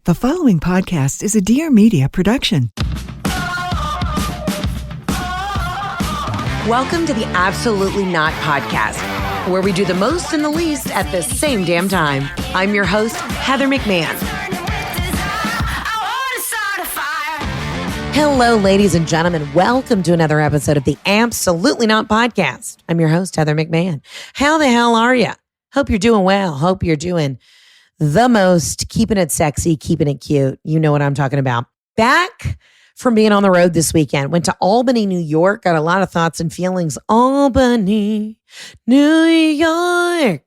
The following podcast is a Dear Media production. Welcome to the Absolutely Not podcast, where we do the most and the least at the same damn time. I'm your host, Heather McMahan. Hello, ladies and gentlemen. Welcome to another episode of the Absolutely Not podcast. I'm your host, Heather McMahan. How the hell are you? Hope you're doing well. Hope you're doing the most, keeping it sexy, keeping it cute. You know what I'm talking about. Back from being on the road this weekend. Went to Albany, New York. Got a lot of thoughts and feelings. Albany, New York.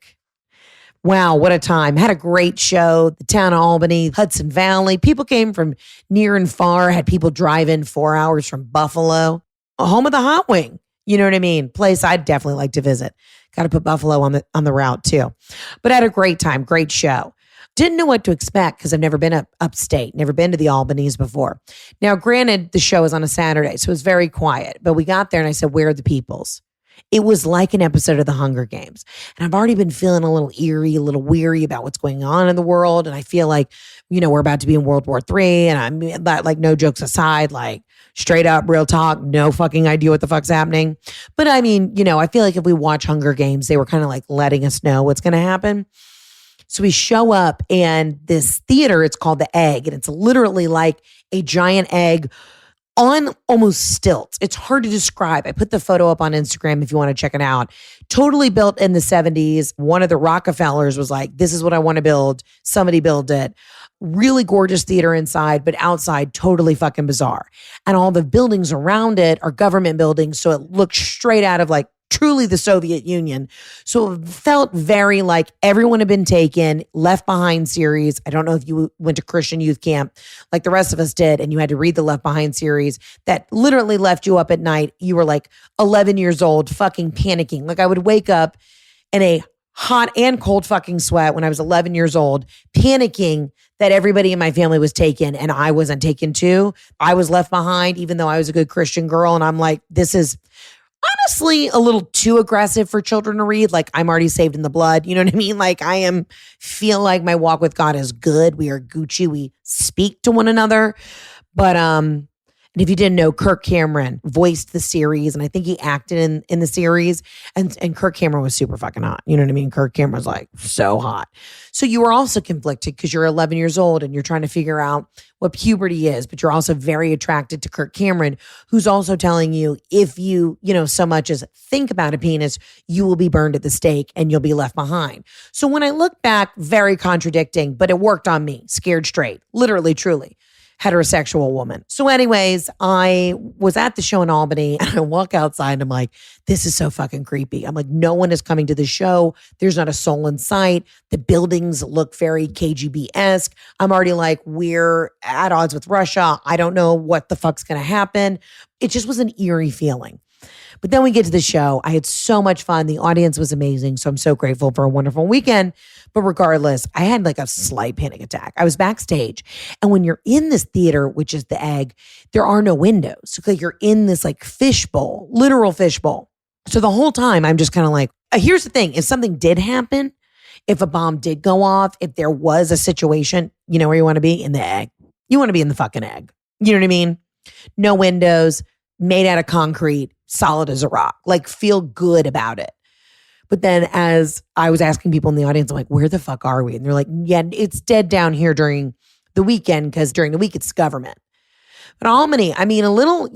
Wow, what a time. Had a great show. The town of Albany, Hudson Valley. People came from near and far. Had people drive in 4 hours from Buffalo. Home of the hot wing. You know what I mean? Place I'd definitely like to visit. Got to put Buffalo on the route too. But I had a great time. Great show. Didn't know what to expect because I've never been upstate, never been to the Albany's before. Now, granted, the show was on a Saturday, so it was very quiet. But we got there and I said, where are the peoples? It was like an episode of The Hunger Games. And I've already been feeling a little eerie, a little weary about what's going on in the world. And I feel like, you know, we're about to be in World War III. And I'm like, no jokes aside, like straight up real talk, no fucking idea what the fuck's happening. But I mean, you know, I feel like if we watch Hunger Games, they were kind of like letting us know what's going to happen. So we show up and this theater, it's called The Egg. And it's literally like a giant egg on almost stilts. It's hard to describe. I put the photo up on Instagram if you want to check it out. Totally built in the 70s. One of the Rockefellers was like, this is what I want to build. Somebody built it. Really gorgeous theater inside, but outside totally fucking bizarre. And all the buildings around it are government buildings. So it looks straight out of like truly the Soviet Union. So it felt very like everyone had been taken, Left Behind series. I don't know if you went to Christian youth camp like the rest of us did, and you had to read the Left Behind series that literally left you up at night. You were like 11 years old, fucking panicking. Like I would wake up in a hot and cold fucking sweat when I was 11 years old, panicking that everybody in my family was taken and I wasn't taken too. I was left behind, even though I was a good Christian girl. And I'm like, this is honestly a little too aggressive for children to read. Like I'm already saved in the blood. You know what I mean? Like feel like my walk with God is good. We are Gucci. We speak to one another. But, and if you didn't know, Kirk Cameron voiced the series and I think he acted in the series and Kirk Cameron was super fucking hot. You know what I mean? Kirk Cameron was like so hot. So you were also conflicted because you're 11 years old and you're trying to figure out what puberty is, but you're also very attracted to Kirk Cameron, who's also telling you if you so much as think about a penis, you will be burned at the stake and you'll be left behind. So when I look back, very contradicting, but it worked on me, scared straight, literally, truly. Heterosexual woman. So anyways, I was at the show in Albany and I walk outside and I'm like, this is so fucking creepy. I'm like, no one is coming to the show. There's not a soul in sight. The buildings look very KGB-esque. I'm already like, we're at odds with Russia. I don't know what the fuck's going to happen. It just was an eerie feeling. But then we get to the show. I had so much fun. The audience was amazing. So I'm so grateful for a wonderful weekend. But regardless, I had like a slight panic attack. I was backstage. And when you're in this theater, which is The Egg, there are no windows. So like you're in this like fishbowl, literal fishbowl. So the whole time I'm just kind of like, here's the thing. If something did happen, if a bomb did go off, if there was a situation, you know where you want to be? In The Egg. You want to be in the fucking Egg. You know what I mean? No windows, made out of concrete, solid as a rock, like feel good about it. But then as I was asking people in the audience, I'm like, where the fuck are we? And they're like, yeah, it's dead down here during the weekend because during the week it's government. But Albany, I mean, a little,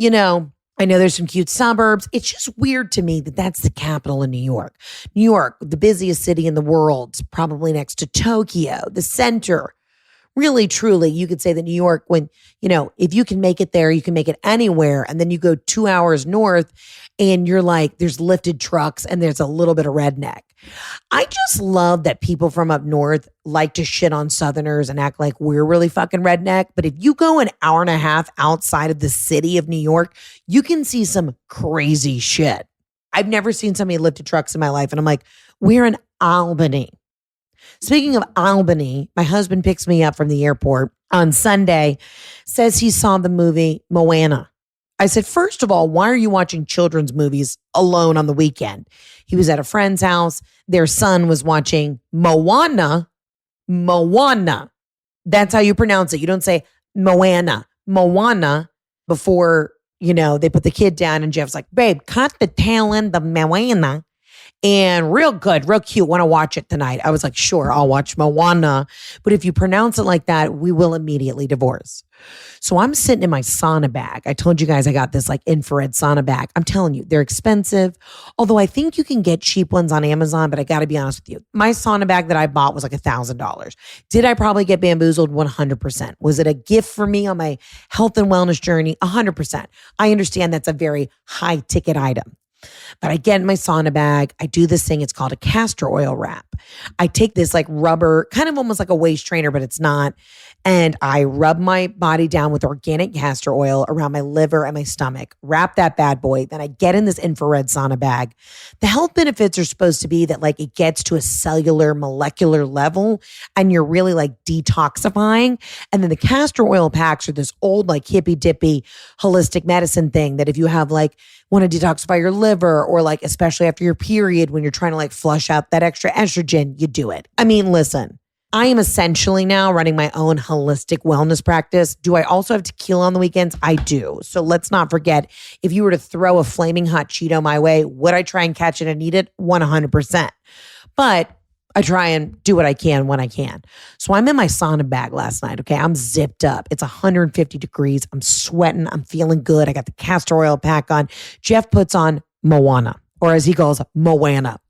I know there's some cute suburbs. It's just weird to me that that's the capital in New York. New York, the busiest city in the world, probably next to Tokyo, the center. Really, truly, you could say that New York, when, if you can make it there, you can make it anywhere. And then you go 2 hours north and you're like, there's lifted trucks and there's a little bit of redneck. I just love that people from up north like to shit on Southerners and act like we're really fucking redneck. But if you go an hour and a half outside of the city of New York, you can see some crazy shit. I've never seen so many lifted trucks in my life. And I'm like, we're in Albany. Speaking of Albany, my husband picks me up from the airport on Sunday, says he saw the movie Moana. I said, first of all, why are you watching children's movies alone on the weekend? He was at a friend's house. Their son was watching Moana. That's how you pronounce it. You don't say Moana. Moana before, they put the kid down and Jeff's like, babe, cut the tail end of Moana. And real good, real cute. Want to watch it tonight? I was like, sure, I'll watch Moana. But if you pronounce it like that, we will immediately divorce. So I'm sitting in my sauna bag. I told you guys I got this like infrared sauna bag. I'm telling you, they're expensive. Although I think you can get cheap ones on Amazon, but I got to be honest with you. My sauna bag that I bought was like $1,000. Did I probably get bamboozled? 100%. Was it a gift for me on my health and wellness journey? 100%. I understand that's a very high ticket item. But I get in my sauna bag. I do this thing. It's called a castor oil wrap. I take this like rubber, kind of almost like a waist trainer, but it's not. And I rub my body down with organic castor oil around my liver and my stomach, wrap that bad boy. Then I get in this infrared sauna bag. The health benefits are supposed to be that like it gets to a cellular, molecular level and you're really like detoxifying. And then the castor oil packs are this old like hippy dippy holistic medicine thing that if you have like want to detoxify your liver or like especially after your period when you're trying to like flush out that extra estrogen, you do it. I mean, listen. I am essentially now running my own holistic wellness practice. Do I also have tequila on the weekends? I do. So let's not forget, if you were to throw a flaming hot Cheeto my way, would I try and catch it and eat it? 100%. But I try and do what I can when I can. So I'm in my sauna bag last night, okay? I'm zipped up. It's 150 degrees. I'm sweating. I'm feeling good. I got the castor oil pack on. Jeff puts on Moana, or as he calls, Moana.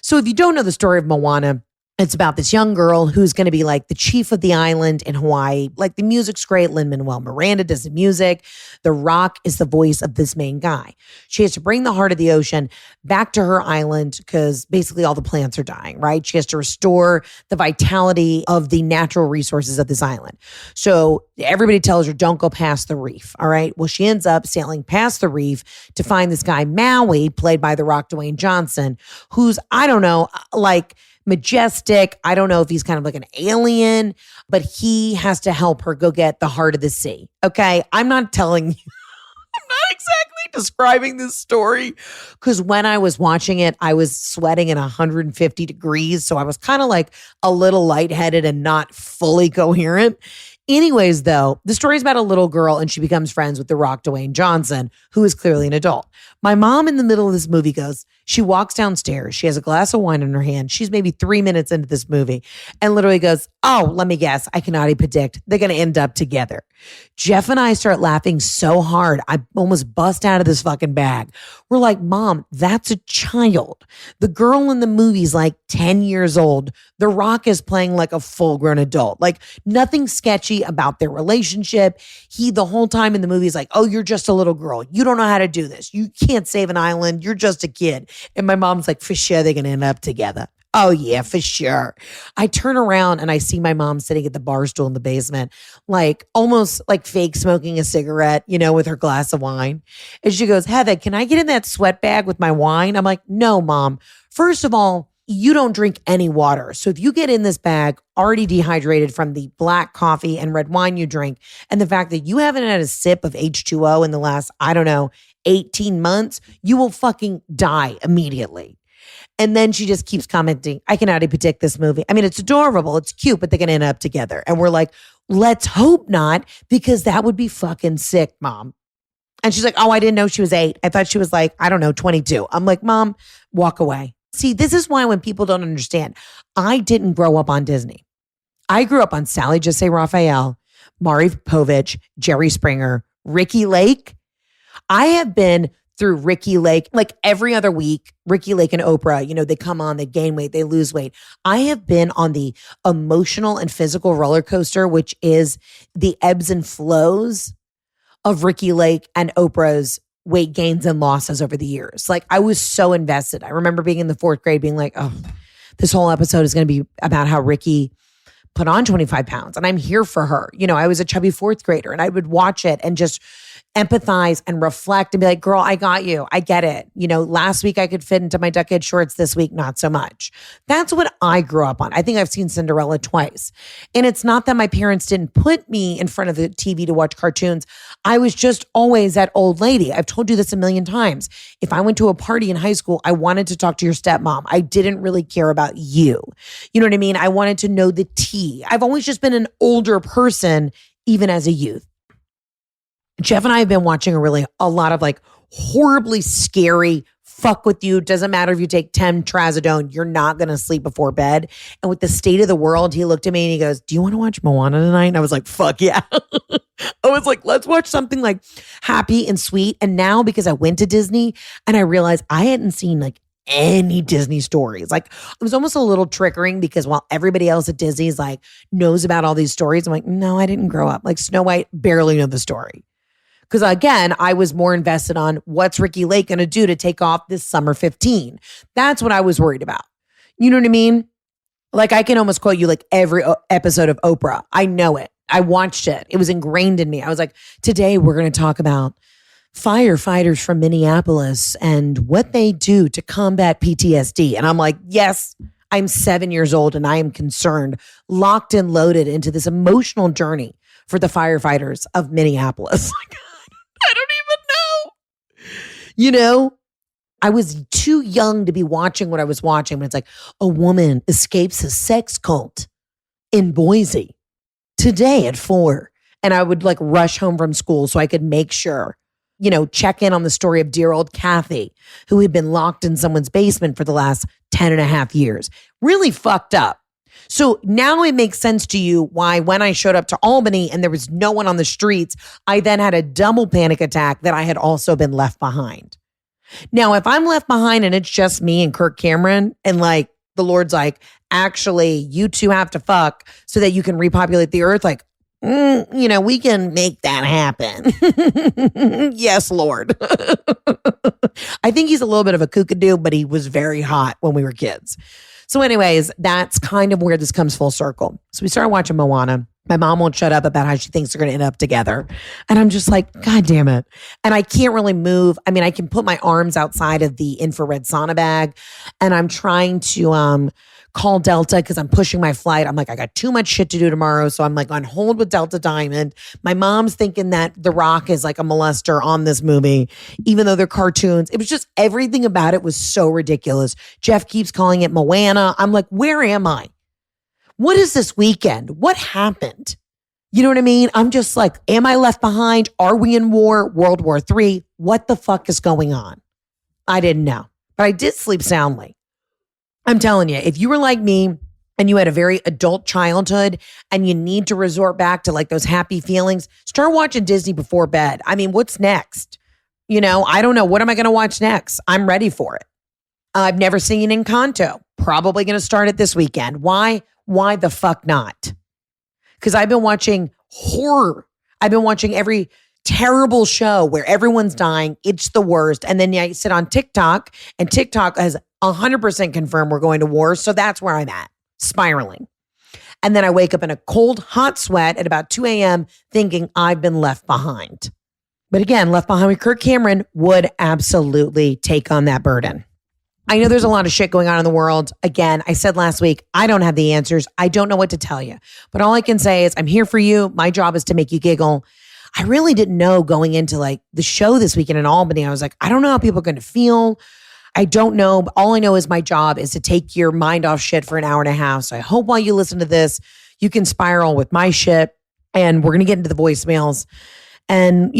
So if you don't know the story of Moana, it's about this young girl who's going to be like the chief of the island in Hawaii. Like the music's great. Lin-Manuel Miranda does the music. The Rock is the voice of this main guy. She has to bring the heart of the ocean back to her island because basically all the plants are dying, right? She has to restore the vitality of the natural resources of this island. So everybody tells her, don't go past the reef, all right? Well, she ends up sailing past the reef to find this guy, Maui, played by The Rock, Dwayne Johnson, who's, I don't know, like, majestic. I don't know if he's kind of like an alien, but he has to help her go get the heart of the sea. Okay. I'm not telling you, I'm not exactly describing this story because when I was watching it, I was sweating at 150 degrees. So I was kind of like a little lightheaded and not fully coherent. Anyways, though, the story is about a little girl and she becomes friends with The Rock, Dwayne Johnson, who is clearly an adult. My mom in the middle of this movie she walks downstairs. She has a glass of wine in her hand. She's maybe 3 minutes into this movie and literally goes, oh, let me guess. I can already predict they're going to end up together. Jeff and I start laughing so hard. I almost bust out of this fucking bag. We're like, Mom, that's a child. The girl in the movie's like 10 years old. The Rock is playing like a full grown adult. Like nothing sketchy about their relationship. He the whole time in the movie is like, oh, you're just a little girl. You don't know how to do this. You can't save an island. You're just a kid. And my mom's like, for sure, they're going to end up together. Oh, yeah, for sure. I turn around and I see my mom sitting at the bar stool in the basement, like almost like fake smoking a cigarette, with her glass of wine. And she goes, Heather, can I get in that sweat bag with my wine? I'm like, no, Mom. First of all, you don't drink any water. So if you get in this bag already dehydrated from the black coffee and red wine you drink, and the fact that you haven't had a sip of H2O in the last, 18 months, you will fucking die immediately. And then she just keeps commenting, I can already predict this movie. I mean, it's adorable. It's cute, but they're going to end up together. And we're like, let's hope not, because that would be fucking sick, Mom. And she's like, oh, I didn't know she was 8. I thought she was like, 22. I'm like, Mom, walk away. See, this is why when people don't understand, I didn't grow up on Disney. I grew up on Sally Jesse Raphael, Maury Povich, Jerry Springer, Ricky Lake. I have been through Ricky Lake, like every other week, Ricky Lake and Oprah, they come on, they gain weight, they lose weight. I have been on the emotional and physical roller coaster, which is the ebbs and flows of Ricky Lake and Oprah's weight gains and losses over the years. Like I was so invested. I remember being in the 4th grade being like, oh, this whole episode is going to be about how Ricky put on 25 pounds and I'm here for her. I was a chubby 4th grader and I would watch it and empathize and reflect and be like, girl, I got you. I get it. Last week I could fit into my decade shorts. This week, not so much. That's what I grew up on. I think I've seen Cinderella twice. And it's not that my parents didn't put me in front of the TV to watch cartoons. I was just always that old lady. I've told you this a million times. If I went to a party in high school, I wanted to talk to your stepmom. I didn't really care about you. You know what I mean? I wanted to know the tea. I've always just been an older person, even as a youth. Jeff and I have been watching a lot of like horribly scary fuck with you. Doesn't matter if you take 10 trazodone, you're not going to sleep before bed. And with the state of the world, he looked at me and he goes, do you want to watch Moana tonight? And I was like, fuck yeah. I was like, let's watch something like happy and sweet. And now because I went to Disney and I realized I hadn't seen like any Disney stories. Like it was almost a little triggering because while everybody else at Disney's like knows about all these stories, I'm like, no, I didn't grow up. Like Snow White barely know the story. Because again, I was more invested on what's Ricky Lake going to do to take off this summer 15. That's what I was worried about. You know what I mean? Like I can almost quote you like every episode of Oprah. I know it. I watched it. It was ingrained in me. I was like, today we're going to talk about firefighters from Minneapolis and what they do to combat PTSD. And I'm like, yes, I'm 7 years old and I am concerned, locked and loaded into this emotional journey for the firefighters of Minneapolis. I don't even know. I was too young to be watching what I was watching, but it's like a woman escapes a sex cult in Boise today at 4. And I would like rush home from school so I could make sure, check in on the story of dear old Kathy, who had been locked in someone's basement for the last 10 and a half years. Really fucked up. So now it makes sense to you why when I showed up to Albany and there was no one on the streets, I then had a double panic attack that I had also been left behind. Now, if I'm left behind and it's just me and Kirk Cameron and like the Lord's like, actually, you two have to fuck so that you can repopulate the earth, like, we can make that happen. Yes, Lord. I think he's a little bit of a kookadoo, but he was very hot when we were kids. So anyways, that's kind of where this comes full circle. So we started watching Moana. My mom won't shut up about how she thinks they're going to end up together. And I'm just like, God damn it. And I can't really move. I mean, I can put my arms outside of the infrared sauna bag and I'm trying to call Delta because I'm pushing my flight. I'm like, I got too much shit to do tomorrow. So I'm like on hold with Delta Diamond. My mom's thinking that The Rock is like a molester on this movie, even though they're cartoons. It was just everything about it was so ridiculous. Jeff keeps calling it Moana. I'm like, where am I? What is this weekend? What happened? You know what I mean? I'm just like, am I left behind? Are we in war? World War III? What the fuck is going on? I didn't know, but I did sleep soundly. I'm telling you, if you were like me and you had a very adult childhood and you need to resort back to like those happy feelings, start watching Disney before bed. I mean, what's next? I don't know. What am I going to watch next? I'm ready for it. I've never seen Encanto. Probably going to start it this weekend. Why? Why the fuck not? Because I've been watching horror. I've been watching every terrible show where everyone's dying. It's the worst. And then I sit on TikTok and TikTok has 100% confirmed we're going to war. So that's where I'm at, spiraling. And then I wake up in a cold, hot sweat at about 2 a.m. thinking I've been left behind. But again, Left Behind with Kirk Cameron would absolutely take on that burden. I know there's a lot of shit going on in the world. Again, I said last week, I don't have the answers. I don't know what to tell you. But all I can say is I'm here for you. My job is to make you giggle. I really didn't know going into like the show this weekend in Albany. I was like, I don't know how people are going to feel. I don't know. But all I know is my job is to take your mind off shit for an hour and a half. So I hope while you listen to this, you can spiral with my shit. And we're going to get into the voicemails. And,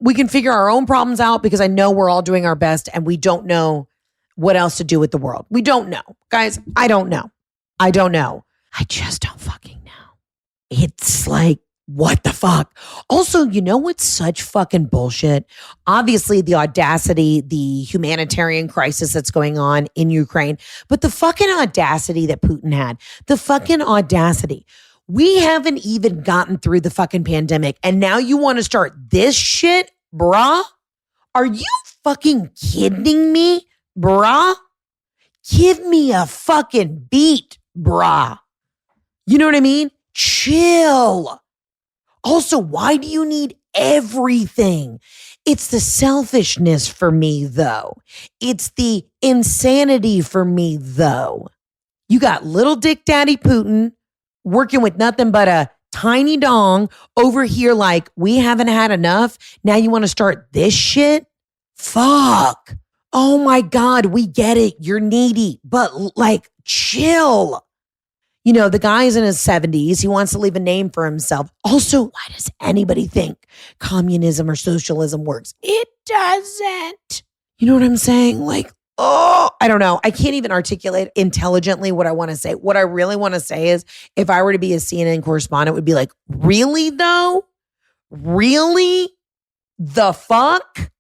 we can figure our own problems out because I know we're all doing our best and we don't know what else to do with the world. We don't know. Guys, I don't know. I just don't fucking know. It's like, what the fuck? Also, what's such fucking bullshit? Obviously, the audacity, the humanitarian crisis that's going on in Ukraine, but the fucking audacity that Putin had, the fucking audacity. We haven't even gotten through the fucking pandemic, and now you want to start this shit, brah? Are you fucking kidding me, brah? Give me a fucking beat, brah. You know what I mean? Chill. Also, why do you need everything. It's the selfishness for me, though. It's the insanity for me, though. You got little Dick Daddy Putin working with nothing but a tiny dong over here like, we haven't had enough. Now you want to start this shit? Fuck. Oh my God, we get it. You're needy, but like, chill. You know, the guy's in his 70s. He wants to leave a name for himself. Also, why does anybody think communism or socialism works? It doesn't. You know what I'm saying? Like, oh, I don't know. I can't even articulate intelligently what I want to say. What I really want to say is if I were to be a CNN correspondent, it would be like, really though? Really? The fuck?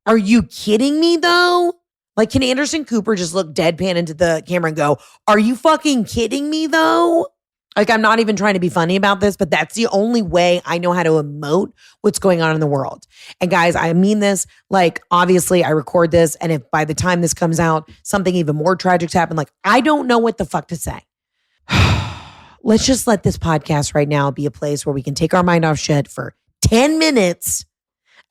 Are you kidding me though? Like, can Anderson Cooper just look deadpan into the camera and go, are you fucking kidding me though? Like, I'm not even trying to be funny about this, but that's the only way I know how to emote what's going on in the world. And guys, I mean this, like, obviously I record this. And if by the time this comes out, something even more tragic's happened, like, I don't know what the fuck to say. Let's just let this podcast right now be a place where we can take our mind off shit for 10 minutes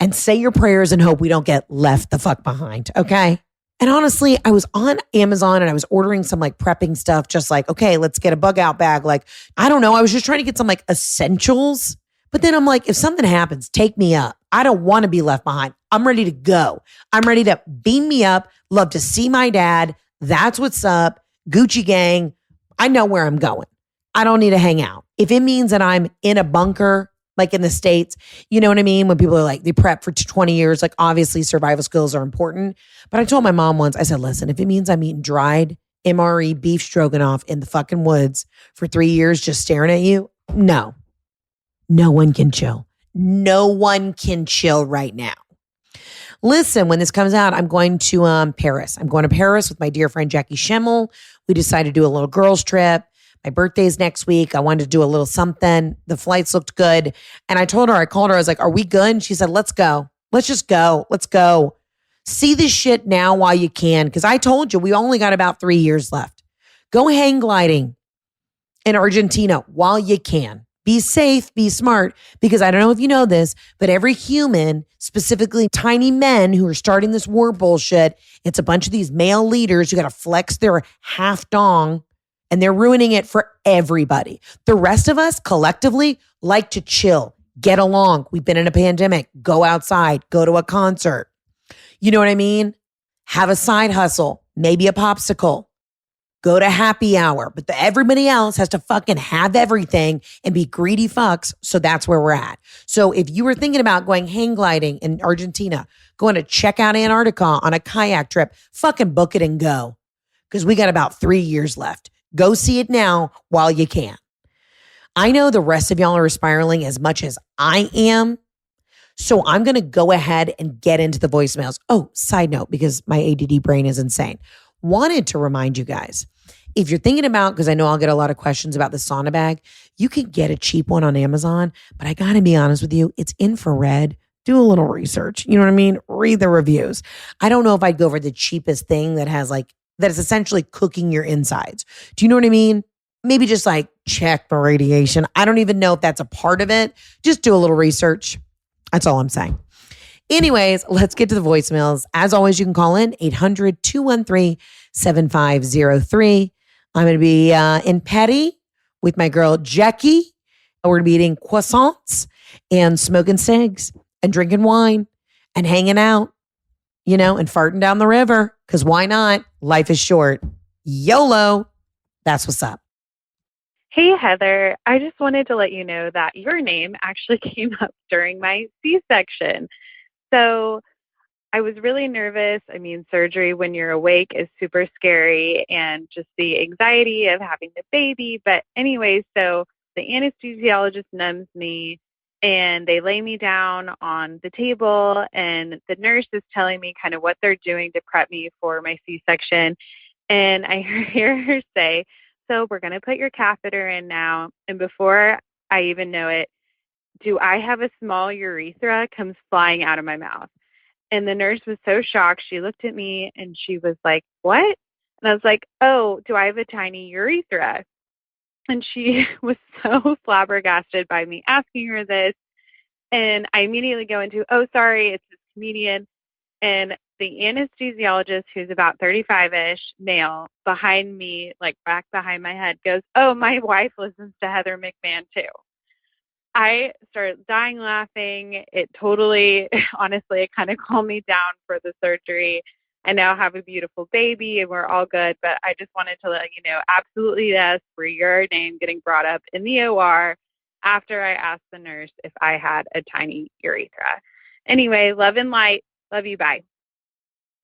and say your prayers and hope we don't get left the fuck behind. Okay. And honestly, I was on Amazon and I was ordering some like prepping stuff, just like, okay, let's get a bug out bag. Like, I don't know. I was just trying to get some like essentials. But then I'm like, if something happens, take me up. I don't want to be left behind. I'm ready to go. I'm ready to beam me up. Love to see my dad. That's what's up. Gucci gang. I know where I'm going. I don't need to hang out. If it means that I'm in a bunker, like in the States, you know what I mean? When people are like, they prep for 20 years, like obviously survival skills are important. But I told my mom once, I said, listen, if it means I'm eating dried MRE beef stroganoff in the fucking woods for 3 years, just staring at you, no one can chill. No one can chill right now. Listen, when this comes out, I'm going to Paris. I'm going to Paris with my dear friend, Jackie Schimmel. We decided to do a little girls trip. My birthday's next week. I wanted to do a little something. The flights looked good. And I called her, I was like, are we good? And she said, let's go. Let's just go. Let's go. See this shit now while you can. Because I told you, we only got about 3 years left. Go hang gliding in Argentina while you can. Be safe, be smart. Because I don't know if you know this, but every human, specifically tiny men who are starting this war bullshit, it's a bunch of these male leaders who got to flex their half dong. And they're ruining it for everybody. The rest of us collectively like to chill, get along. We've been in a pandemic. Go outside, go to a concert. You know what I mean? Have a side hustle, maybe a popsicle. Go to happy hour. But everybody else has to fucking have everything and be greedy fucks. So that's where we're at. So if you were thinking about going hang gliding in Argentina, going to check out Antarctica on a kayak trip, fucking book it and go. Because we got about 3 years left. Go see it now while you can. I know the rest of y'all are spiraling as much as I am. So I'm going to go ahead and get into the voicemails. Oh, side note, because my ADD brain is insane. Wanted to remind you guys, if you're thinking about, because I know I'll get a lot of questions about the sauna bag, you can get a cheap one on Amazon. But I got to be honest with you, it's infrared. Do a little research. You know what I mean? Read the reviews. I don't know if I'd go for the cheapest thing that has like, that is essentially cooking your insides. Do you know what I mean? Maybe just like check the radiation. I don't even know if that's a part of it. Just do a little research. That's all I'm saying. Anyways, let's get to the voicemails. As always, you can call in 800-213-7503. I'm going to be in Petty with my girl, Jackie. We're going to be eating croissants and smoking cigs and drinking wine and hanging out, you know, and farting down the river. Because why not? Life is short. YOLO. That's what's up. Hey, Heather. I just wanted to let you know that your name actually came up during my C-section. So I was really nervous. I mean, surgery when you're awake is super scary and just the anxiety of having the baby. But anyway, so the anesthesiologist numbs me and they lay me down on the table and the nurse is telling me kind of what they're doing to prep me for my C-section. And I hear her say, so we're going to put your catheter in now. And before I even know it, do I have a small urethra comes flying out of my mouth. And the nurse was so shocked. She looked at me and she was like, what? And I was like, oh, do I have a tiny urethra? And she was so flabbergasted by me asking her this. And I immediately go into, oh, sorry, it's this comedian. And the anesthesiologist, who's about 35-ish, male, behind me, like back behind my head, goes, oh, my wife listens to Heather McMahan too. I started dying laughing. It totally, honestly, it kind of calmed me down for the surgery. I now have a beautiful baby and we're all good. But I just wanted to let you know, absolutely yes, for your name getting brought up in the OR after I asked the nurse if I had a tiny urethra. Anyway, love and light. Love you. Bye.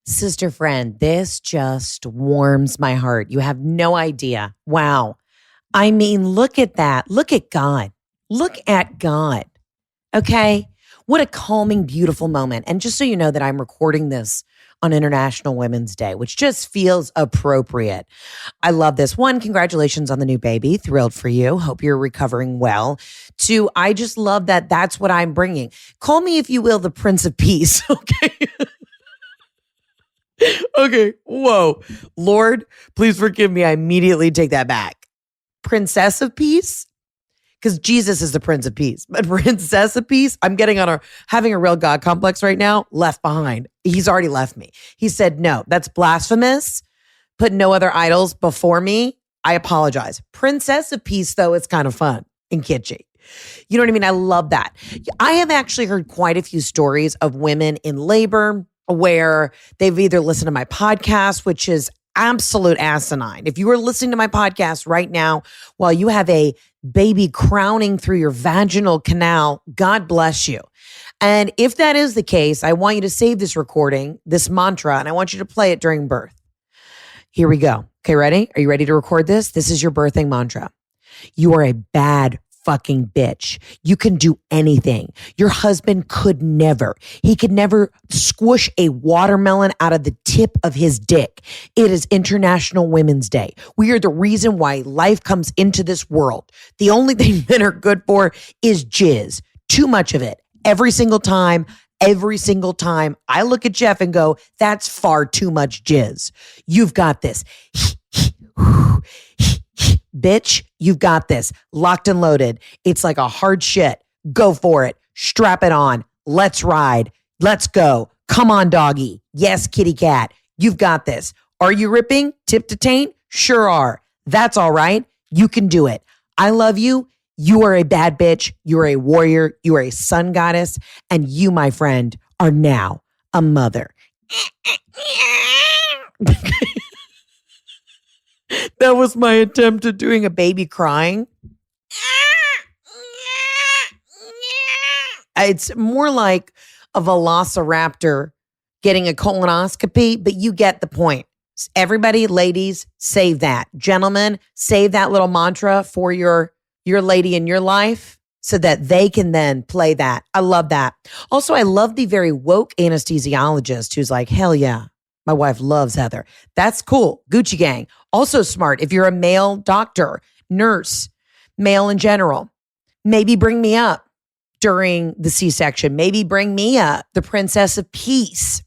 Sister friend, this just warms my heart. You have no idea. Wow. I mean, look at that. Look at God. Look at God. Okay. What a calming, beautiful moment. And just so you know that I'm recording this on International Women's Day, which just feels appropriate. I love this. One, congratulations on the new baby. Thrilled for you. Hope you're recovering well. Two, I just love that that's what I'm bringing. Call me, if you will, the Prince of Peace. Okay. Okay. Whoa. Lord, please forgive me. I immediately take that back. Princess of Peace? Because Jesus is the Prince of Peace. But Princess of Peace, I'm having a real God complex right now, left behind. He's already left me. He said, no, that's blasphemous. Put no other idols before me. I apologize. Princess of Peace, though, it's kind of fun and kitschy. You know what I mean? I love that. I have actually heard quite a few stories of women in labor where they've either listened to my podcast, which is absolute asinine. If you are listening to my podcast right now while you have a baby crowning through your vaginal canal, God bless you. And if that is the case, I want you to save this recording, this mantra, and I want you to play it during birth. Here we go. Okay, ready? Are you ready to record this? This is your birthing mantra. You are a bad fucking bitch. You can do anything. Your husband could never. He could never squish a watermelon out of the tip of his dick. It is International Women's Day. We are the reason why life comes into this world. The only thing men are good for is jizz. Too much of it. Every single time. I look at Jeff and go, that's far too much jizz. You've got this. Bitch, you've got this. Locked and loaded. It's like a hard shit. Go for it. Strap it on. Let's ride. Let's go. Come on, doggy. Yes, kitty cat. You've got this. Are you ripping? Tip to taint? Sure are. That's all right. You can do it. I love you. You are a bad bitch. You are a warrior. You are a sun goddess. And you, my friend, are now a mother. That was my attempt at doing a baby crying. It's more like a velociraptor getting a colonoscopy, but you get the point. Everybody, ladies, save that. Gentlemen, save that little mantra for your lady in your life so that they can then play that. I love that. Also, I love the very woke anesthesiologist who's like, hell yeah. My wife loves Heather. That's cool. Gucci gang. Also smart. If you're a male doctor, nurse, male in general, maybe bring me up during the C-section. Maybe bring me up, the Princess of Peace.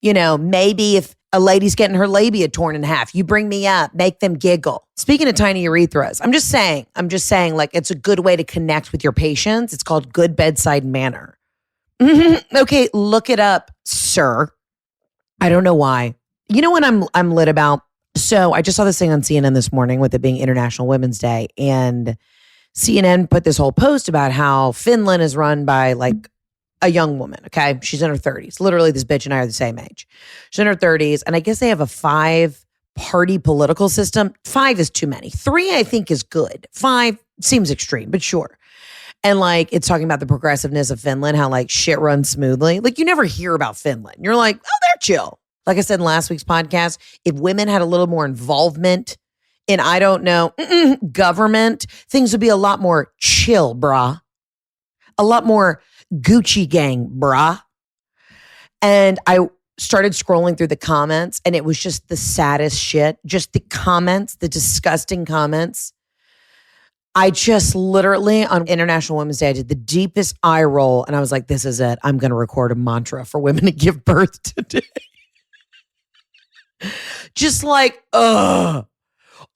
You know, maybe if a lady's getting her labia torn in half, you bring me up, make them giggle. Speaking of tiny urethras, I'm just saying like it's a good way to connect with your patients. It's called good bedside manner. Okay, look it up, sir. I don't know why. You know what I'm lit about? So I just saw this thing on CNN this morning with it being International Women's Day. And CNN put this whole post about how Finland is run by like a young woman. Okay. She's in her 30s. Literally, this bitch and I are the same age. She's in her 30s. And I guess they have a 5-party political system. 5 is too many. 3, I think, is good. 5 seems extreme, but sure. And like, it's talking about the progressiveness of Finland, how like shit runs smoothly. Like you never hear about Finland. You're like, oh, they're chill. Like I said in last week's podcast, if women had a little more involvement in, I don't know, government, things would be a lot more chill, brah. A lot more Gucci gang, brah. And I started scrolling through the comments and it was just the saddest shit. Just the comments, the disgusting comments. I just literally on International Women's Day, I did the deepest eye roll and I was like, this is it. I'm going to record a mantra for women to give birth today. Just like, ugh.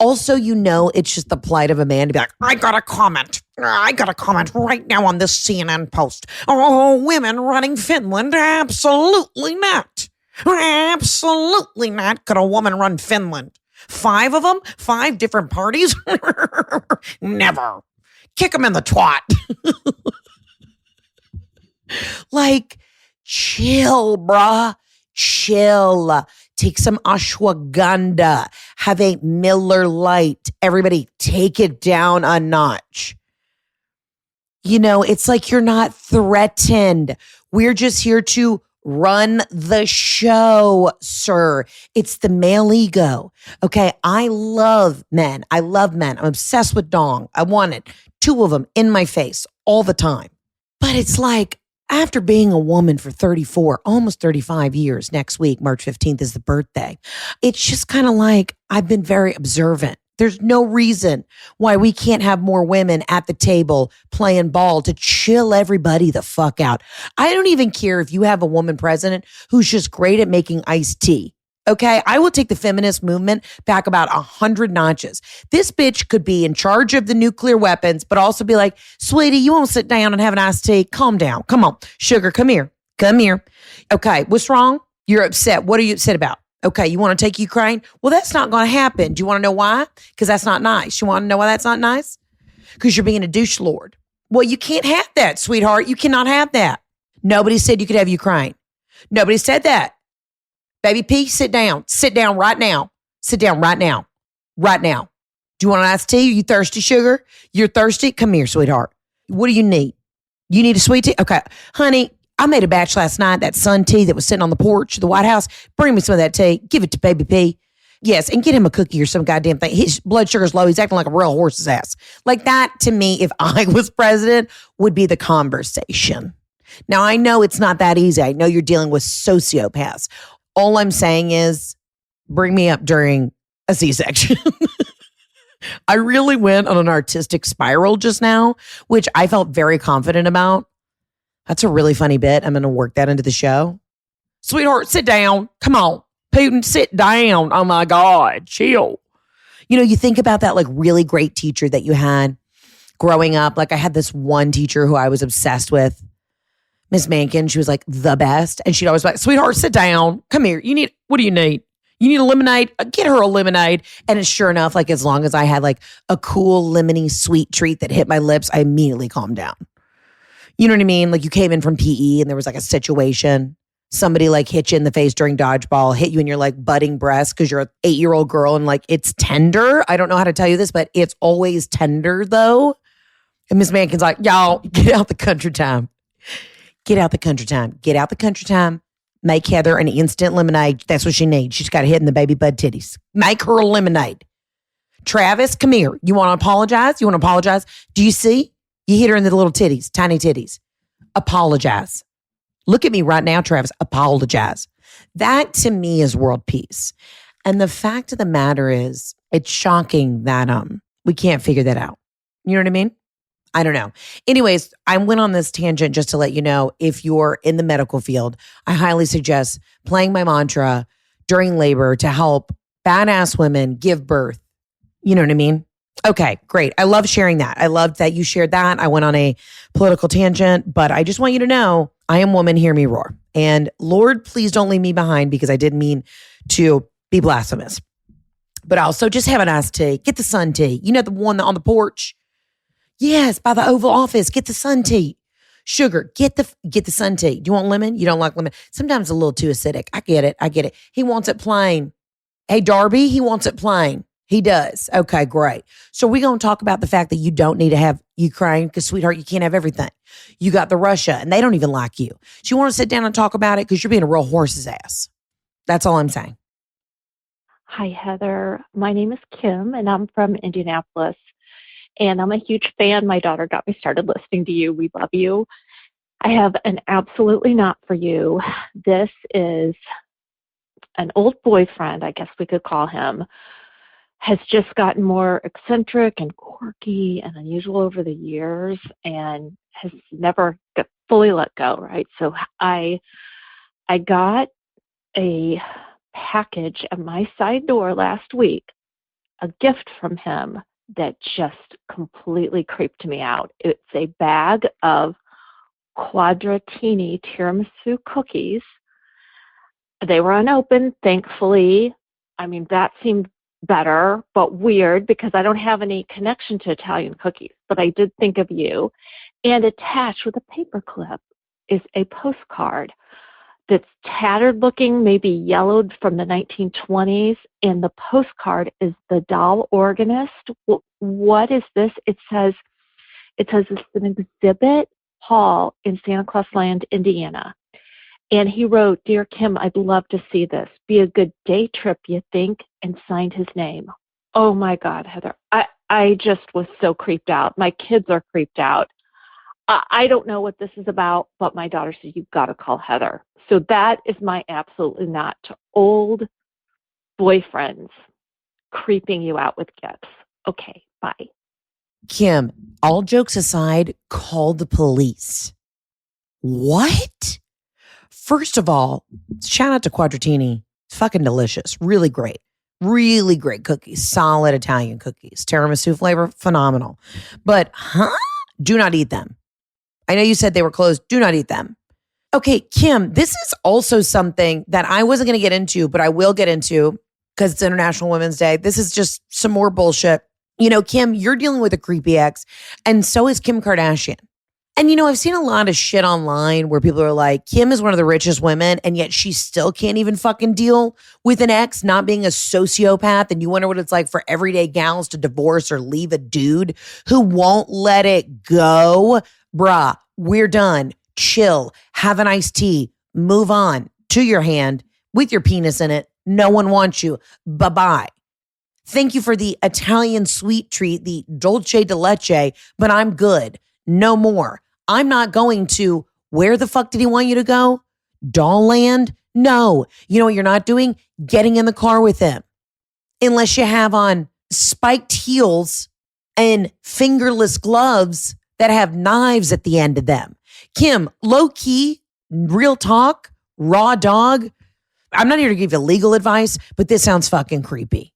Also, it's just the plight of a man to be like, I got a comment. I got a comment right now on this CNN post. Oh, women running Finland? Absolutely not. Absolutely not could a woman run Finland. 5 of them? 5 different parties? Never. Kick them in the twat. Like, chill, bruh. Chill. Take some ashwagandha. Have a Miller Lite. Everybody, take it down a notch. It's like you're not threatened. We're just here to run the show, sir. It's the male ego. Okay, I love men. I'm obsessed with dong. I want it. 2 of them in my face all the time. But it's like, after being a woman for 34, almost 35 years, next week, March 15th is the birthday, it's just kind of like I've been very observant. There's no reason why we can't have more women at the table playing ball to chill everybody the fuck out. I don't even care if you have a woman president who's just great at making iced tea. Okay, I will take the feminist movement back about 100 notches. This bitch could be in charge of the nuclear weapons, but also be like, sweetie, you won't sit down and have an iced tea. Calm down. Come on. Sugar, come here. Come here. Okay, what's wrong? You're upset. What are you upset about? Okay, you want to take Ukraine? Well, that's not going to happen. Do you want to know why? Because that's not nice. You want to know why that's not nice? Because you're being a douche lord. Well, you can't have that, sweetheart. You cannot have that. Nobody said you could have Ukraine. Nobody said that. Baby P, sit down. Sit down right now. Sit down right now. Right now. Do you want an iced tea? Are you thirsty, sugar? You're thirsty? Come here, sweetheart. What do you need? You need a sweet tea? Okay. Honey, I made a batch last night, that sun tea that was sitting on the porch of the White House. Bring me some of that tea. Give it to Baby P. Yes, and get him a cookie or some goddamn thing. His blood sugar's low. He's acting like a real horse's ass. Like that, to me, if I was president, would be the conversation. Now, I know it's not that easy. I know you're dealing with sociopaths. All I'm saying is bring me up during a C-section. I really went on an artistic spiral just now, which I felt very confident about. That's a really funny bit. I'm going to work that into the show. Sweetheart, sit down. Come on. Putin, sit down. Oh my God, chill. You think about that like really great teacher that you had growing up. Like I had this one teacher who I was obsessed with. Miss Mankin, she was like the best. And she'd always be like, sweetheart, sit down. Come here. What do you need? You need a lemonade? Get her a lemonade. And it's sure enough, like as long as I had like a cool lemony sweet treat that hit my lips, I immediately calmed down. You know what I mean? Like you came in from PE and there was like a situation. Somebody like hit you in the face during dodgeball, hit you in your like budding breast because you're an 8-year-old girl and like it's tender. I don't know how to tell you this, but it's always tender though. And Miss Mankin's like, y'all, get out the country time. Get out the country time. Get out the country time. Make Heather an instant lemonade. That's what she needs. She's got to hit in the baby bud titties. Make her a lemonade. Travis, come here. You want to apologize? You want to apologize? Do you see? You hit her in the little titties, tiny titties. Apologize. Look at me right now, Travis. Apologize. That to me is world peace. And the fact of the matter is, it's shocking that we can't figure that out. You know what I mean? I don't know. Anyways, I went on this tangent just to let you know, if you're in the medical field, I highly suggest playing my mantra during labor to help badass women give birth. You know what I mean? Okay, great. I love sharing that. I loved that you shared that. I went on a political tangent, but I just want you to know, I am woman, hear me roar. And Lord, please don't leave me behind because I didn't mean to be blasphemous. But also just have a nice tea. Get the sun tea. You know, the one on the porch? Yes, by the Oval Office. Get the sun tea. Sugar, get the sun tea. Do you want lemon? You don't like lemon? Sometimes a little too acidic. I get it. He wants it plain. Hey, Darby, he wants it plain. He does. Okay, great. So we're going to talk about the fact that you don't need to have Ukraine because, sweetheart, you can't have everything. You got the Russia, and they don't even like you. So you want to sit down and talk about it because you're being a real horse's ass. That's all I'm saying. Hi, Heather. My name is Kim, and I'm from Indianapolis. And I'm a huge fan. My daughter got me started listening to you. We love you. I have an absolutely not for you. This is an old boyfriend, I guess we could call him, has just gotten more eccentric and quirky and unusual over the years and has never fully let go, right? So I got a package at my side door last week a gift from him that just completely creeped me out. It's a bag of Quadratini tiramisu cookies. They were unopened, thankfully. I mean, that seemed better, but weird because I don't have any connection to Italian cookies. But I did think of you. And attached with a paper clip is a postcard that's tattered looking, maybe yellowed from the 1920s. And the postcard is the doll organist. What is this? It says it's an exhibit hall in Santa Claus Land, Indiana. And he wrote, "Dear Kim, I'd love to see this. Be a good day trip, you think?" And signed his name. Oh my God, Heather. I just was so creeped out. My kids are creeped out. I don't know what this is about, but my daughter said, "You've got to call Heather." So that is my absolutely not to old boyfriends creeping you out with gifts. Okay, bye. Kim, all jokes aside, call the police. What? First of all, shout out to Quadratini. Fucking delicious. Really great. Really great cookies. Solid Italian cookies. Tiramisu flavor, phenomenal. But, do not eat them. I know you said they were closed. Do not eat them. Okay, Kim, this is also something that I wasn't going to get into, but I will get into because it's International Women's Day. This is just some more bullshit. You know, Kim, you're dealing with a creepy ex, and so is Kim Kardashian. And, you know, I've seen a lot of shit online where people are like, Kim is one of the richest women, and yet she still can't even fucking deal with an ex not being a sociopath. And you wonder what it's like for everyday gals to divorce or leave a dude who won't let it go. Bruh, we're done. Chill. Have an iced tea. Move on to your hand with your penis in it. No one wants you. Bye-bye. Thank you for the Italian sweet treat, the dolce de leche, but I'm good. No more. I'm not going to, where the fuck did he want you to go? Doll land? No. You know what you're not doing? Getting in the car with him. Unless you have on spiked heels and fingerless gloves that have knives at the end of them. Kim, low key, real talk, raw dog. I'm not here to give you legal advice, but this sounds fucking creepy.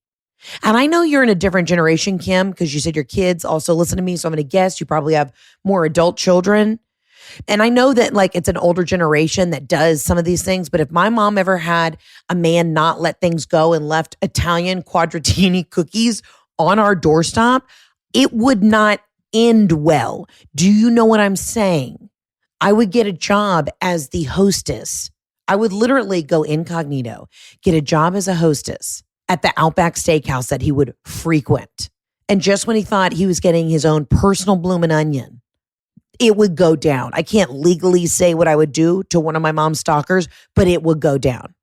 And I know you're in a different generation, Kim, because you said your kids also listen to me. So I'm going to guess you probably have more adult children. And I know that like it's an older generation that does some of these things. But if my mom ever had a man not let things go and left Italian Quadratini cookies on our doorstop, it would not end well. Do you know what I'm saying? I would get a job as the hostess. I would literally go incognito, get a job as a hostess at the Outback Steakhouse that he would frequent. And just when he thought he was getting his own personal bloomin' onion, it would go down. I can't legally say what I would do to one of my mom's stalkers, but it would go down.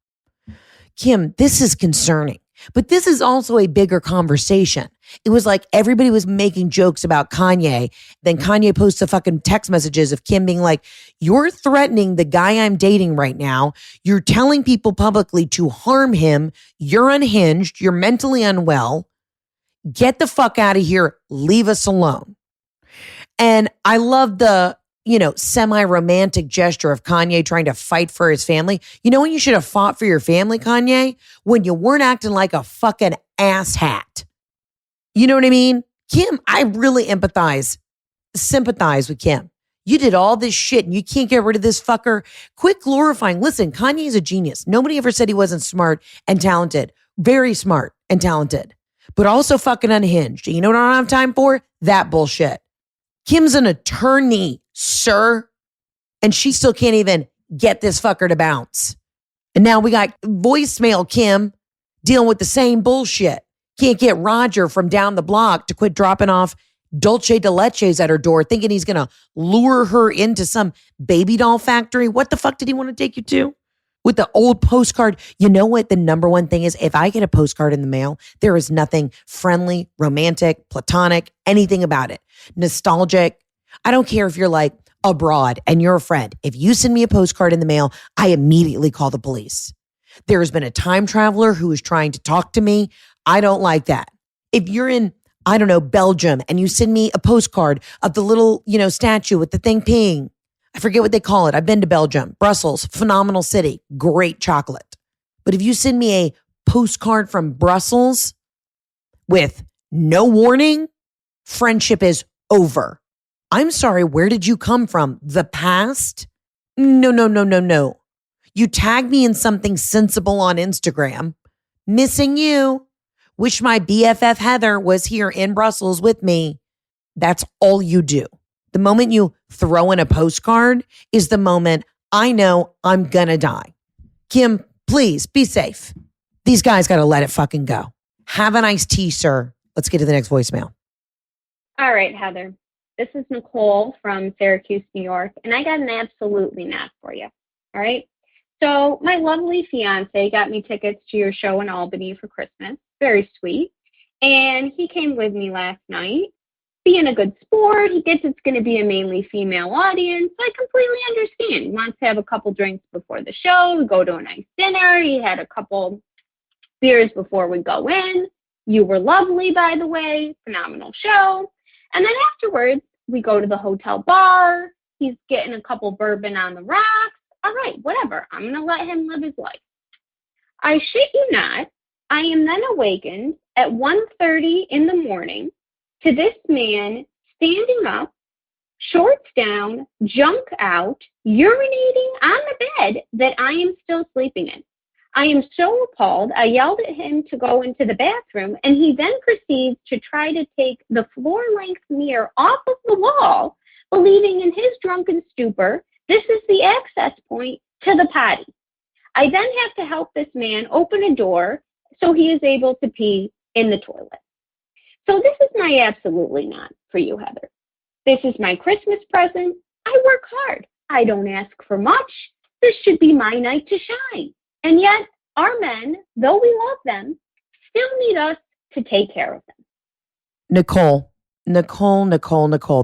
Kim, this is concerning, but this is also a bigger conversation. It was like everybody was making jokes about Kanye. Then Kanye posts the fucking text messages of Kim being like, "You're threatening the guy I'm dating right now. You're telling people publicly to harm him. You're unhinged. You're mentally unwell. Get the fuck out of here. Leave us alone." And I love the, semi-romantic gesture of Kanye trying to fight for his family. You know when you should have fought for your family, Kanye? When you weren't acting like a fucking asshat. You know what I mean? Kim, I really sympathize with Kim. You did all this shit and you can't get rid of this fucker. Quit glorifying. Listen, Kanye's a genius. Nobody ever said he wasn't smart and talented. Very smart and talented, but also fucking unhinged. You know what I don't have time for? That bullshit. Kim's an attorney, sir. And she still can't even get this fucker to bounce. And now we got voicemail Kim dealing with the same bullshit. Can't get Roger from down the block to quit dropping off dolce de leches at her door, thinking he's going to lure her into some baby doll factory. What the fuck did he want to take you to? With the old postcard. You know what the number one thing is? If I get a postcard in the mail, there is nothing friendly, romantic, platonic, anything about it. Nostalgic. I don't care if you're like abroad and you're a friend. If you send me a postcard in the mail, I immediately call the police. There has been a time traveler who is trying to talk to me. I don't like that. If you're in, Belgium and you send me a postcard of the little, statue with the thing peeing. I forget what they call it. I've been to Belgium, Brussels, phenomenal city, great chocolate. But if you send me a postcard from Brussels with no warning, friendship is over. I'm sorry, where did you come from? The past? No. You tagged me in something sensible on Instagram. Missing you. Wish my BFF Heather was here in Brussels with me. That's all you do. The moment you throw in a postcard is the moment I know I'm gonna die. Kim, please be safe. These guys got to let it fucking go. Have a nice tea, sir. Let's get to the next voicemail. All right, Heather. This is Nicole from Syracuse, New York, and I got an absolutely not for you. All right. So my lovely fiance got me tickets to your show in Albany for Christmas. Very sweet. And he came with me last night. Being a good sport, he gets it's going to be a mainly female audience. I completely understand. He wants to have a couple drinks before the show, go to a nice dinner. He had a couple beers before we go in. You were lovely, by the way. Phenomenal show. And then afterwards, we go to the hotel bar. He's getting a couple bourbon on the rocks. All right, whatever. I'm going to let him live his life. I shit you not, I am then awakened at 1:30 in the morning to this man standing up, shorts down, junk out, urinating on the bed that I am still sleeping in. I am so appalled, I yelled at him to go into the bathroom, and he then proceeds to try to take the floor-length mirror off of the wall, believing in his drunken stupor, this is the access point to the potty. I then have to help this man open a door so he is able to pee in the toilet. So this is my absolutely not for you, Heather. This is my Christmas present. I work hard. I don't ask for much. This should be my night to shine. And yet, our men, though we love them, still need us to take care of them. Nicole.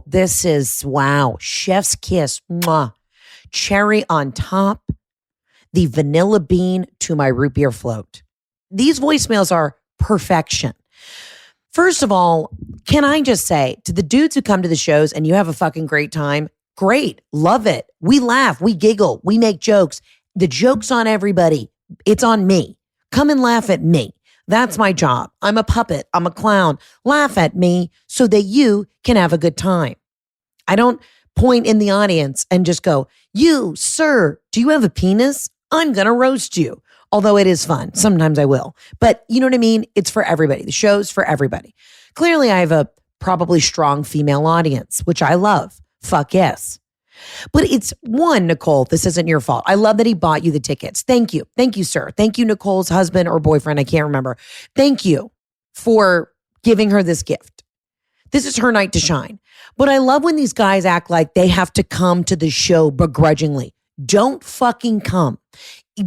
This is, wow, chef's kiss. Mwah. Cherry on top. The vanilla bean to my root beer float. These voicemails are perfection. First of all, can I just say to the dudes who come to the shows and you have a fucking great time, great, love it. We laugh, we giggle, we make jokes. The joke's on everybody. It's on me. Come and laugh at me. That's my job. I'm a puppet. I'm a clown. Laugh at me so that you can have a good time. I don't point in the audience and just go, you, sir, do you have a penis? I'm going to roast you. Although it is fun. Sometimes I will. But you know what I mean? It's for everybody. The show's for everybody. Clearly, I have a probably strong female audience, which I love. Fuck yes. But it's one, Nicole, this isn't your fault. I love that he bought you the tickets. Thank you. Thank you, sir. Thank you, Nicole's husband or boyfriend. I can't remember. Thank you for giving her this gift. This is her night to shine. But I love when these guys act like they have to come to the show begrudgingly. Don't fucking come.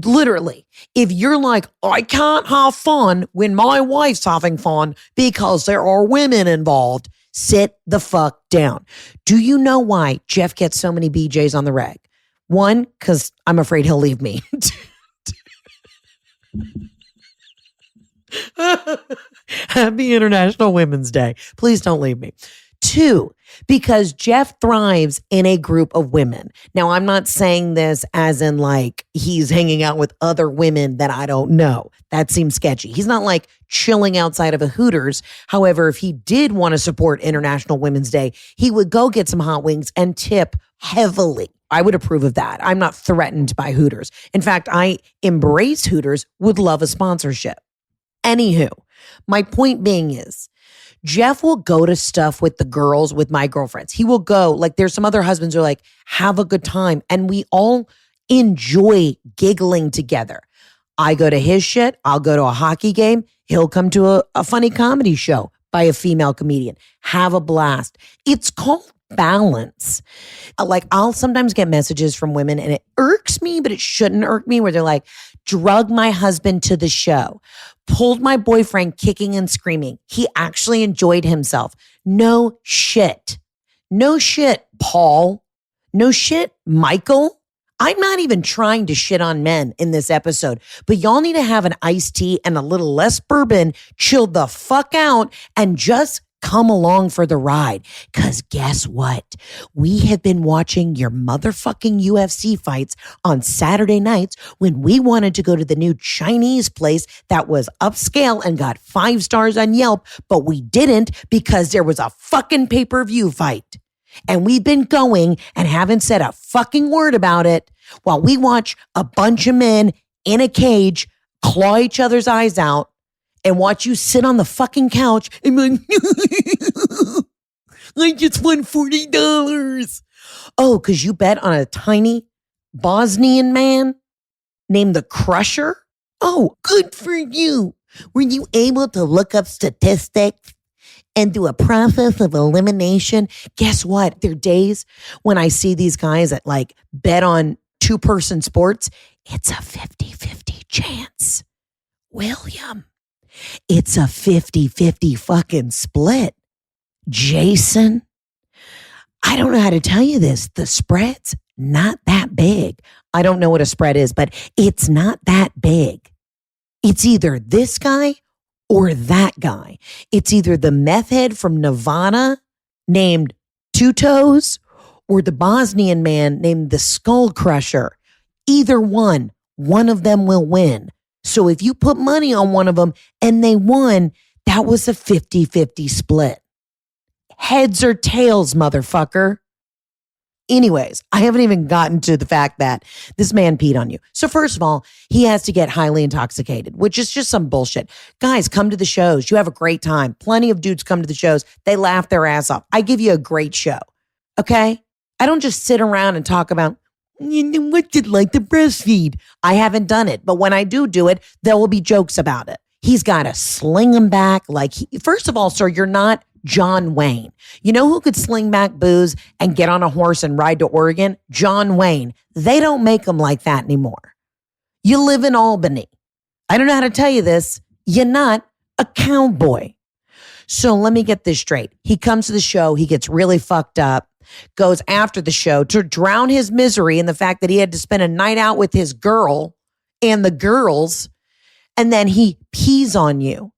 Literally, if you're like, I can't have fun when my wife's having fun because there are women involved, sit the fuck down. Do you know why Jeff gets so many BJs on the reg? One, because I'm afraid he'll leave me. Happy International Women's Day. Please don't leave me. Two, because Jeff thrives in a group of women. Now, I'm not saying this as in like he's hanging out with other women that I don't know. That seems sketchy. He's not like chilling outside of a Hooters. However, if he did want to support International Women's Day, he would go get some hot wings and tip heavily. I would approve of that. I'm not threatened by Hooters. In fact, I embrace Hooters, would love a sponsorship. Anywho, my point being is, Jeff will go to stuff with the girls, with my girlfriends. He will go, like there's some other husbands who are like, have a good time. And we all enjoy giggling together. I go to his shit. I'll go to a hockey game. He'll come to a funny comedy show by a female comedian. Have a blast. It's called balance. Like I'll sometimes get messages from women and it irks me, but it shouldn't irk me, where they're like, drug my husband to the show, pulled my boyfriend kicking and screaming. He actually enjoyed himself. No shit. No shit, Paul. No shit, Michael. I'm not even trying to shit on men in this episode, but y'all need to have an iced tea and a little less bourbon, chill the fuck out, and just Come along for the ride. Because guess what? We have been watching your motherfucking UFC fights on Saturday nights when we wanted to go to the new Chinese place that was upscale and got 5 stars on Yelp, but we didn't because there was a fucking pay-per-view fight. And we've been going and haven't said a fucking word about it while we watch a bunch of men in a cage claw each other's eyes out and watch you sit on the fucking couch and be like, I just won $40. Oh, because you bet on a tiny Bosnian man named the Crusher? Oh, good for you. Were you able to look up statistics and do a process of elimination? Guess what? There are days when I see these guys that like bet on 2-person sports. It's a 50-50 chance. William. It's a 50-50 fucking split. Jason, I don't know how to tell you this. The spread's not that big. I don't know what a spread is, but it's not that big. It's either this guy or that guy. It's either the meth head from Nevada named Two Toes or the Bosnian man named the Skull Crusher. Either one of them will win. So if you put money on one of them and they won, that was a 50-50 split. Heads or tails, motherfucker. Anyways, I haven't even gotten to the fact that this man peed on you. So first of all, he has to get highly intoxicated, which is just some bullshit. Guys, come to the shows. You have a great time. Plenty of dudes come to the shows. They laugh their ass off. I give you a great show. Okay? I don't just sit around and talk about, what's it like to breastfeed? I haven't done it, but when I do it, there will be jokes about it. He's got to sling him back. First of all, sir, you're not John Wayne. You know who could sling back booze and get on a horse and ride to Oregon? John Wayne. They don't make them like that anymore. You live in Albany. I don't know how to tell you this. You're not a cowboy. So let me get this straight. He comes to the show. He gets really fucked up. Goes after the show to drown his misery in the fact that he had to spend a night out with his girl and the girls, and then he pees on you.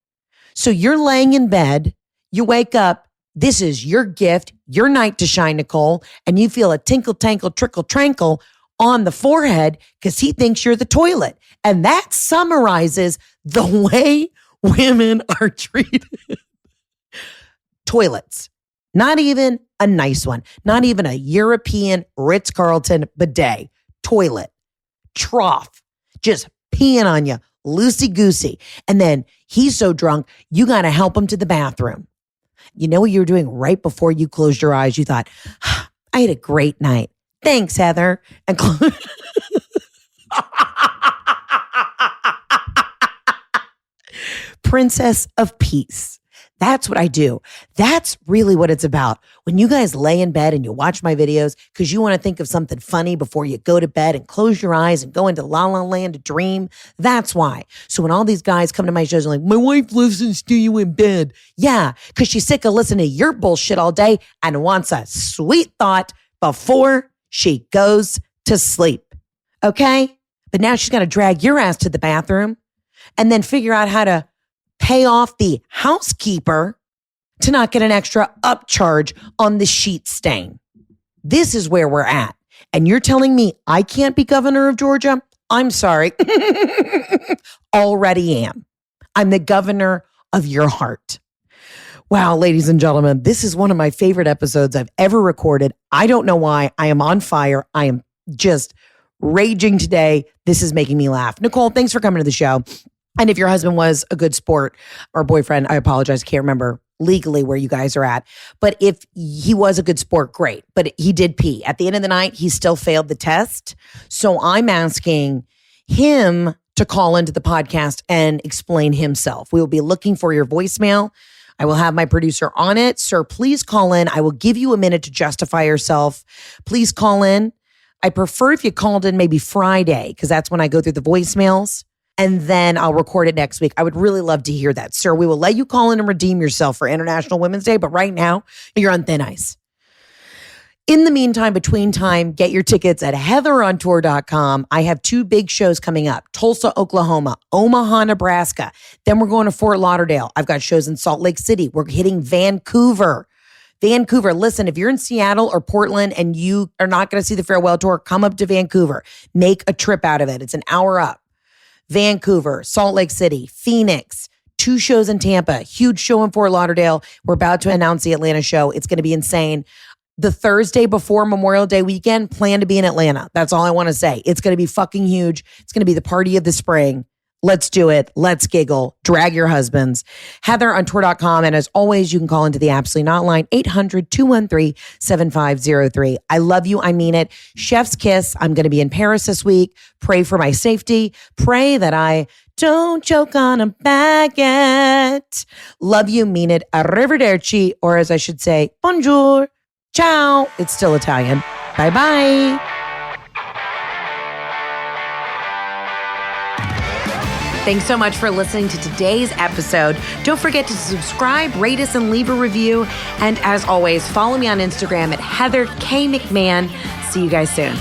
So you're laying in bed, you wake up, this is your gift, your night to shine, Nicole, and you feel a tinkle, tankle, trickle, trankle on the forehead because he thinks you're the toilet. And that summarizes the way women are treated. Toilets. Not even a nice one. Not even a European Ritz-Carlton bidet. Toilet. Trough. Just peeing on you. Loosey-goosey. And then he's so drunk, you got to help him to the bathroom. You know what you were doing right before you closed your eyes? You thought, I had a great night. Thanks, Heather. And Princess of Peace. That's what I do. That's really what it's about. When you guys lay in bed and you watch my videos because you want to think of something funny before you go to bed and close your eyes and go into La La Land to dream, that's why. So when all these guys come to my shows and like, my wife listens to you in bed. Yeah, because she's sick of listening to your bullshit all day and wants a sweet thought before she goes to sleep. Okay? But now she's got to drag your ass to the bathroom and then figure out how to pay off the housekeeper to not get an extra upcharge on the sheet stain. This is where we're at. And you're telling me I can't be governor of Georgia? I'm sorry. Already am. I'm the governor of your heart. Wow, ladies and gentlemen, this is one of my favorite episodes I've ever recorded. I don't know why. I am on fire. I am just raging today. This is making me laugh. Nicole, thanks for coming to the show. And if your husband was a good sport or boyfriend, I apologize. I can't remember legally where you guys are at. But if he was a good sport, great. But he did pee. At the end of the night, he still failed the test. So I'm asking him to call into the podcast and explain himself. We will be looking for your voicemail. I will have my producer on it. Sir, please call in. I will give you a minute to justify yourself. Please call in. I prefer if you called in maybe Friday because that's when I go through the voicemails. And then I'll record it next week. I would really love to hear that. Sir, we will let you call in and redeem yourself for International Women's Day. But right now, you're on thin ice. In the meantime, between time, get your tickets at heatherontour.com. I have 2 big shows coming up: Tulsa, Oklahoma, Omaha, Nebraska. Then we're going to Fort Lauderdale. I've got shows in Salt Lake City. We're hitting Vancouver. Listen, if you're in Seattle or Portland and you are not going to see the farewell tour, come up to Vancouver. Make a trip out of it. It's an hour up. Vancouver, Salt Lake City, Phoenix, 2 shows in Tampa, huge show in Fort Lauderdale. We're about to announce the Atlanta show. It's going to be insane. The Thursday before Memorial Day weekend, plan to be in Atlanta. That's all I want to say. It's going to be fucking huge. It's going to be the party of the spring. Let's do it. Let's giggle. Drag your husbands. HeatherOnTour.com. And as always, you can call into the Absolutely Not line, 800-213-7503. I love you. I mean it. Chef's kiss. I'm going to be in Paris this week. Pray for my safety. Pray that I don't choke on a baguette. Love you. Mean it. Arrivederci. Or as I should say, bonjour. Ciao. It's still Italian. Bye-bye. Thanks so much for listening to today's episode. Don't forget to subscribe, rate us, and leave a review. And as always, follow me on Instagram at Heather K. McMahan. See you guys soon.